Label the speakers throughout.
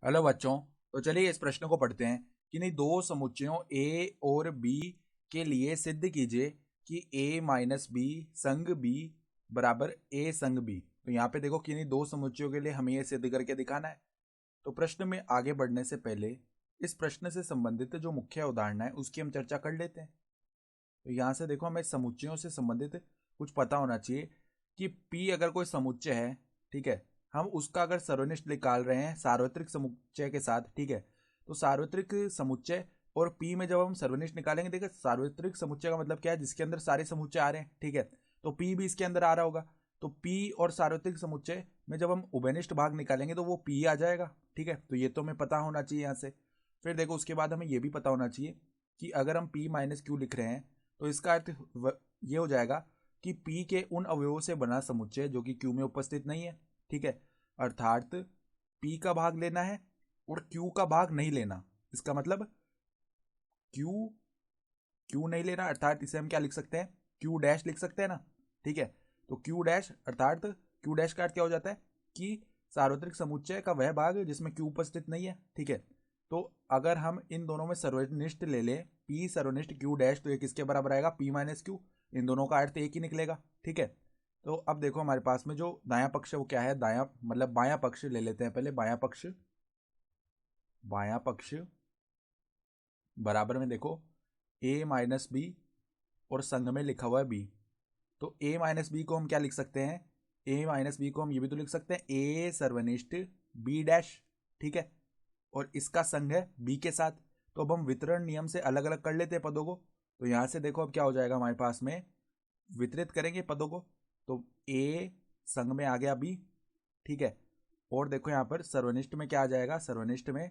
Speaker 1: Hello बच्चों। तो चलिए इस प्रश्न को पढ़ते हैं कि नहीं दो समुच्चयों ए और बी के लिए सिद्ध कीजिए कि ए माइनस बी संग बी बराबर ए संग बी। तो यहाँ पे देखो कि नहीं दो समुच्चयों के लिए हमें ये सिद्ध करके दिखाना है। तो प्रश्न में आगे बढ़ने से पहले इस प्रश्न से संबंधित जो मुख्य उदाहरण है उसकी हम चर्चा कर लेते हैं। तो यहाँ से देखो हमें समुच्चयों से संबंधित कुछ पता होना चाहिए कि P अगर कोई समुच्चय है, ठीक है, हम उसका अगर सर्वनिष्ठ निकाल रहे हैं सार्वत्रिक समुच्चय के साथ, ठीक है, तो सार्वत्रिक समुच्चय और P में जब हम सर्वनिष्ठ निकालेंगे, देखिए सार्वत्रिक समुच्चय का मतलब क्या है, जिसके अंदर सारे समुच्चय आ रहे हैं, ठीक है, तो P भी इसके अंदर आ रहा होगा। तो P और सार्वत्रिक समुच्चय में जब हम उभयनिष्ठ भाग निकालेंगे तो वो P आ जाएगा, ठीक है। तो ये तो हमें पता होना चाहिए यहाँ से। फिर देखो उसके बाद हमें ये भी पता होना चाहिए कि अगर हम P माइनस क्यू लिख रहे हैं तो इसका अर्थ ये हो जाएगा कि P के उन अवयवों से बना समुच्चय जो कि Q में उपस्थित नहीं है, ठीक है। अर्थात P का भाग लेना है और Q का भाग नहीं लेना। इसका मतलब Q नहीं लेना, अर्थात इसे हम क्या लिख सकते हैं, Q डैश लिख सकते हैं ना, ठीक है। तो Q डैश अर्थात Q डैश का अर्थ क्या हो जाता है कि सार्वत्रिक समुच्चय का वह भाग जिसमें Q उपस्थित नहीं है, ठीक है। तो अगर हम इन दोनों में सर्वनिष्ठ ले लें P सर्वनिष्ठ Q डैश, तो ये किसके बराबर आएगा, P माइनस क्यू। इन दोनों का अर्थ एक ही निकलेगा, ठीक है। तो अब देखो हमारे पास में जो दायां पक्ष है वो क्या है, दायां मतलब बायां पक्ष ले लेते हैं पहले। बायां पक्ष बराबर में देखो a माइनस बी और संग में लिखा हुआ है b। तो a माइनस बी को हम क्या लिख सकते हैं, a माइनस बी को हम ये भी तो लिख सकते हैं a सर्वनिष्ठ b डैश, ठीक है, और इसका संग है b के साथ। तो अब हम वितरण नियम से अलग अलग कर लेते हैं पदों को। तो यहां से देखो अब क्या हो जाएगा हमारे पास में, वितरित करेंगे पदों को तो a संग में आ गया b, ठीक है। और देखो यहाँ पर सर्वनिष्ठ में क्या आ जाएगा, सर्वनिष्ठ में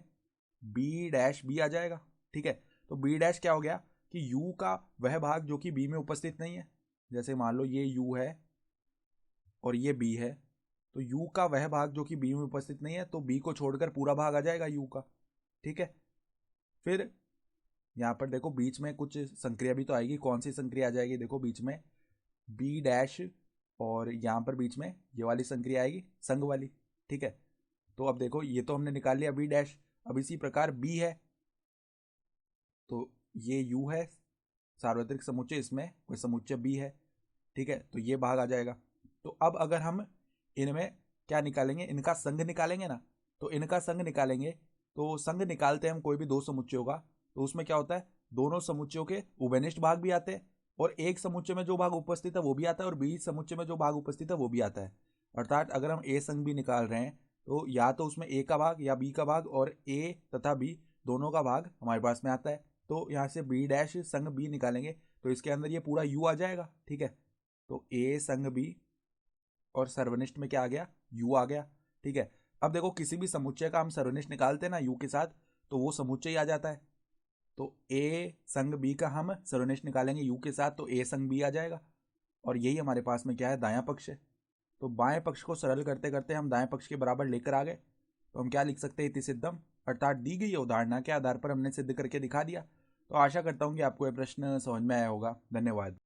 Speaker 1: b डैश b आ जाएगा, ठीक है। तो b डैश क्या हो गया कि u का वह भाग जो कि b में उपस्थित नहीं है। जैसे मान लो ये u है और ये b है, तो u का वह भाग जो कि b में उपस्थित नहीं है, तो b को छोड़कर पूरा भाग आ जाएगा u का, ठीक है। फिर यहाँ पर देखो बीच में कुछ संक्रिया भी तो आएगी। कौन सी संक्रिया आ जाएगी, देखो बीच में b डैश और यहाँ पर बीच में ये वाली संक्रिया आएगी संग वाली, ठीक है। तो अब देखो ये तो हमने निकाल लिया b डैश। अब इसी प्रकार b है, तो ये u है सार्वत्रिक समुच्चय, इसमें कोई समुच्चय b है, ठीक है, तो ये भाग आ जाएगा। तो अब अगर हम इनमें क्या निकालेंगे, इनका संघ निकालेंगे ना, तो इनका संघ निकालेंगे तो संघ निकालते हैं हम कोई भी दो समुच्चयों का, तो उसमें क्या होता है, दोनों समुच्चयों के उभयनिष्ठ भाग भी आते हैं और एक समुच्चय में जो भाग उपस्थित है वो भी आता है और बी समुच्चय में जो भाग उपस्थित है वो भी आता है। अर्थात अगर हम ए संघ भी निकाल रहे हैं तो या तो उसमें ए का भाग या बी का भाग, और ए तथा बी दोनों का भाग हमारे पास में आता है। तो यहाँ से बी डैश संघ बी निकालेंगे तो इसके अंदर ये पूरा यू आ जाएगा, ठीक है। तो ए संग बी और सर्वनिष्ठ में क्या आ गया, यू आ गया, ठीक है। अब देखो किसी भी समुच्चय का हम सर्वनिष्ठ निकालते हैं ना यू के साथ, तो वो समुच्चय ही आ जाता है। तो ए संग बी का हम सर्वनिष्ठ निकालेंगे यू के साथ तो ए संग बी आ जाएगा। और यही हमारे पास में क्या है, दायां पक्ष है। तो बाएं पक्ष को सरल करते करते हम दाएं पक्ष के बराबर लेकर आ गए। तो हम क्या लिख सकते हैं, इति सिद्धम, अर्थात दी गई अवधारणा के आधार पर हमने सिद्ध करके दिखा दिया। तो आशा करता हूँ कि आपको यह प्रश्न समझ में आया होगा। धन्यवाद।